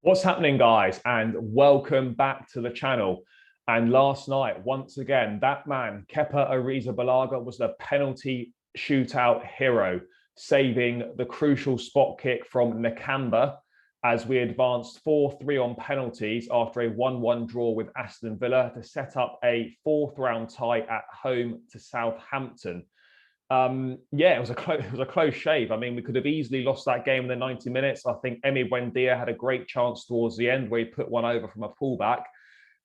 What's happening, guys? And welcome back to the channel. And last night, once again, that man, Kepa Arrizabalaga, was the penalty shootout hero, saving the crucial spot kick from Nakamba as we advanced 4-3 on penalties after a 1-1 draw with Aston Villa to set up a fourth round tie at home to Southampton. Yeah, it was a close shave. I mean, we could have easily lost that game in the 90 minutes. I think Emi Buendia had a great chance towards the end where he put one over from a pullback.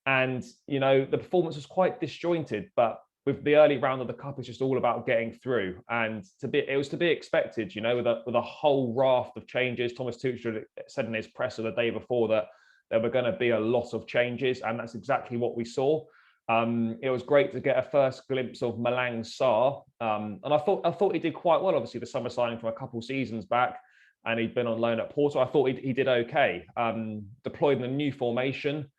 And, you know, the performance was quite disjointed, but with the early round of the cup, it's just all about getting through. And it was to be expected, you know, with a whole raft of changes. Thomas Tuchel said in his presser the day before that there were going to be a lot of changes, and that's exactly what we saw. It was great to get a first glimpse of Malang Sarr, and I thought he did quite well. Obviously, the summer signing from a couple seasons back, and he'd been on loan at Porto. I thought he did okay. Deployed in a new formation,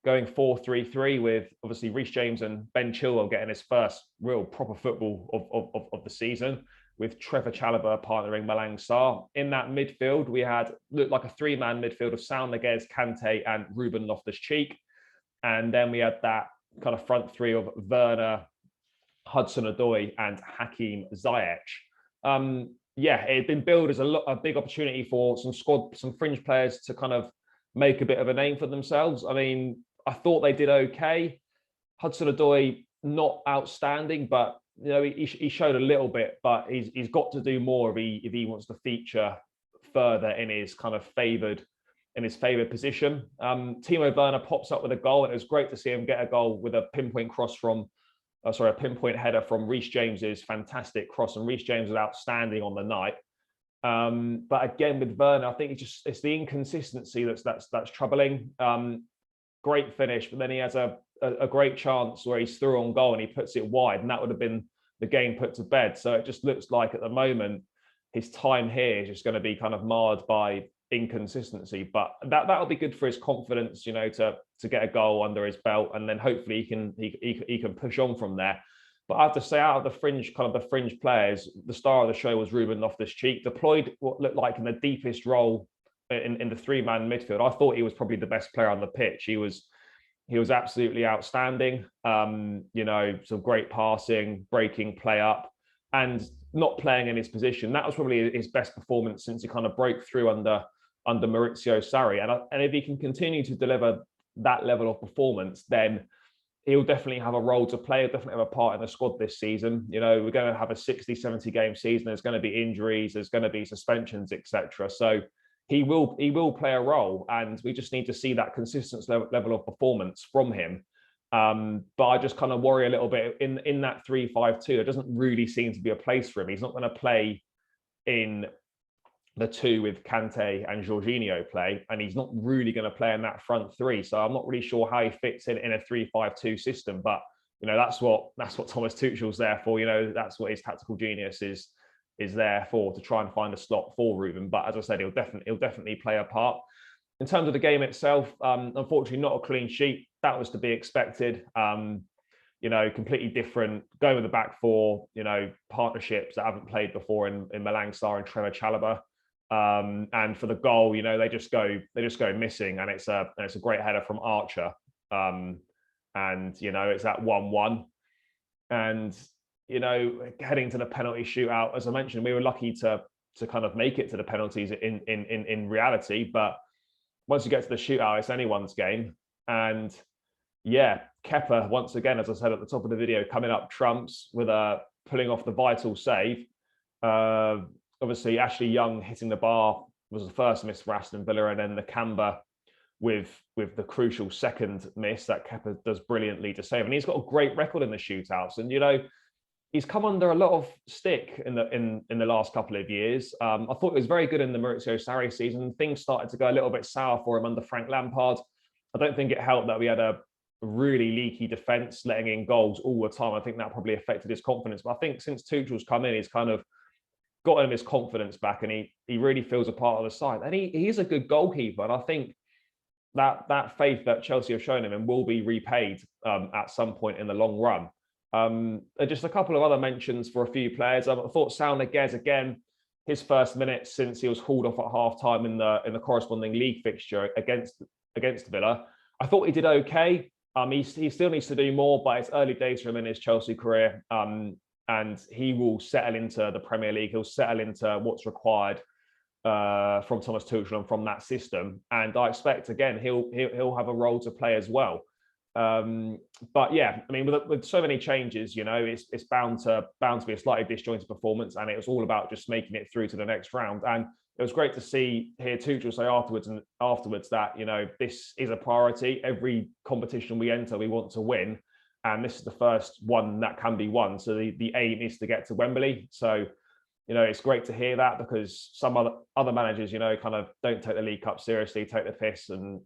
going 4-3-3 with obviously Reece James and Ben Chilwell getting his first real proper football of the season, with Trevor Chalobah partnering Malang Sarr. In that midfield, we looked like a three-man midfield of Saúl Ñíguez, Kante, and Ruben Loftus-Cheek, and then we had that kind of front three of Werner, Hudson-Odoi, and Hakim Ziyech. Yeah, it had been billed as a big opportunity for some fringe players to kind of make a bit of a name for themselves. I mean, I thought they did okay. Hudson-Odoi, not outstanding, but you know, he showed a little bit, but he's got to do more if he wants to feature further in his kind of favoured position. Timo Werner pops up with a goal, and it was great to see him get a goal with a pinpoint header from Reece James's fantastic cross, and Reece James was outstanding on the night. But again, with Werner, I think it's the inconsistency that's troubling. Great finish, but then he has a great chance where he's through on goal and he puts it wide, and that would have been the game put to bed. So it just looks like at the moment his time here is just going to be kind of marred by inconsistency, but that'll be good for his confidence, you know, to get a goal under his belt, and then hopefully he can push on from there. But I have to say, out of the fringe players, the star of the show was Ruben Loftus-Cheek, deployed what looked like in the deepest role in the three-man midfield. I thought he was probably the best player on the pitch. He was absolutely outstanding. You know, some great passing, breaking play up, and not playing in his position. That was probably his best performance since he kind of broke through under Maurizio Sarri. And if he can continue to deliver that level of performance, then he'll definitely have a role to play. He'll definitely have a part in the squad this season. You know, we're going to have a 60, 70 game season. There's going to be injuries. There's going to be suspensions, etc. So he will play a role, and we just need to see that consistent level of performance from him. But I just kind of worry a little bit in that 3-5-2. There doesn't really seem to be a place for him. He's not going to play in the two with Kante and Jorginho play, and he's not really going to play in that front three. So I'm not really sure how he fits in a 3-5-2 system. But you know, that's what Thomas Tuchel's there for. You know, that's what his tactical genius is there for, to try and find a slot for Ruben. But as I said, he'll definitely play a part. In terms of the game itself, unfortunately, not a clean sheet. That was to be expected. You know, completely different. Going with the back four, you know, partnerships that haven't played before in Malang Sarr and Trevor Chalobah. And for the goal, you know, they just go missing, and it's a great header from Archer. And you know, it's at 1-1. And you know, heading to the penalty shootout, as I mentioned, we were lucky to kind of make it to the penalties in reality, but once you get to the shootout, it's anyone's game. And yeah, Kepa, once again, as I said at the top of the video, coming up trumps with pulling off the vital save. Obviously, Ashley Young hitting the bar was the first miss for Aston Villa, and then Nakamba with the crucial second miss that Kepa does brilliantly to save. And he's got a great record in the shootouts. And you know, he's come under a lot of stick in the last couple of years. I thought it was very good in the Maurizio Sarri season. Things started to go a little bit sour for him under Frank Lampard. I don't think it helped that we had a really leaky defence, letting in goals all the time. I think that probably affected his confidence. But I think since Tuchel's come in, he's kind of gotten him his confidence back, and he really feels a part of the side. And he is a good goalkeeper. And I think that faith that Chelsea have shown him and will be repaid at some point in the long run. Just a couple of other mentions for a few players. I thought Saúl Ñíguez again his first minutes since he was hauled off at half-time in the corresponding league fixture against Villa. I thought he did okay. He still needs to do more, but it's early days for him in his Chelsea career. And he will settle into the Premier League. He'll settle into what's required from Thomas Tuchel and from that system. And I expect, again, he'll have a role to play as well. But yeah, I mean, with so many changes, it's bound to be a slightly disjointed performance, and it was all about just making it through to the next round. And it was great to hear Tuchel say afterwards that this is a priority. Every competition we enter, we want to win, and this is the first one that can be won. So the aim is to get to Wembley. So it's great to hear that, because some other managers, kind of don't take the League Cup seriously, take the piss, and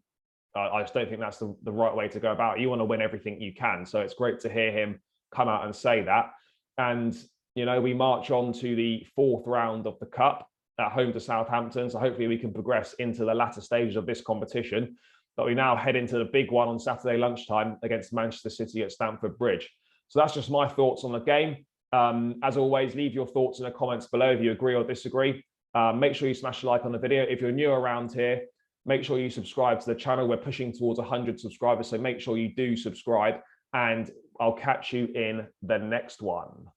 I just don't think that's the right way to go about it. You want to win everything you can. So it's great to hear him come out and say that. And, we march on to the 4th round of the Cup at home to Southampton. So hopefully we can progress into the latter stages of this competition. But we now head into the big one on Saturday lunchtime against Manchester City at Stamford Bridge. So that's just my thoughts on the game. As always, leave your thoughts in the comments below if you agree or disagree. Make sure you smash a like on the video. If you're new around here, make sure you subscribe to the channel. We're pushing towards 100 subscribers, so make sure you do subscribe, and I'll catch you in the next one.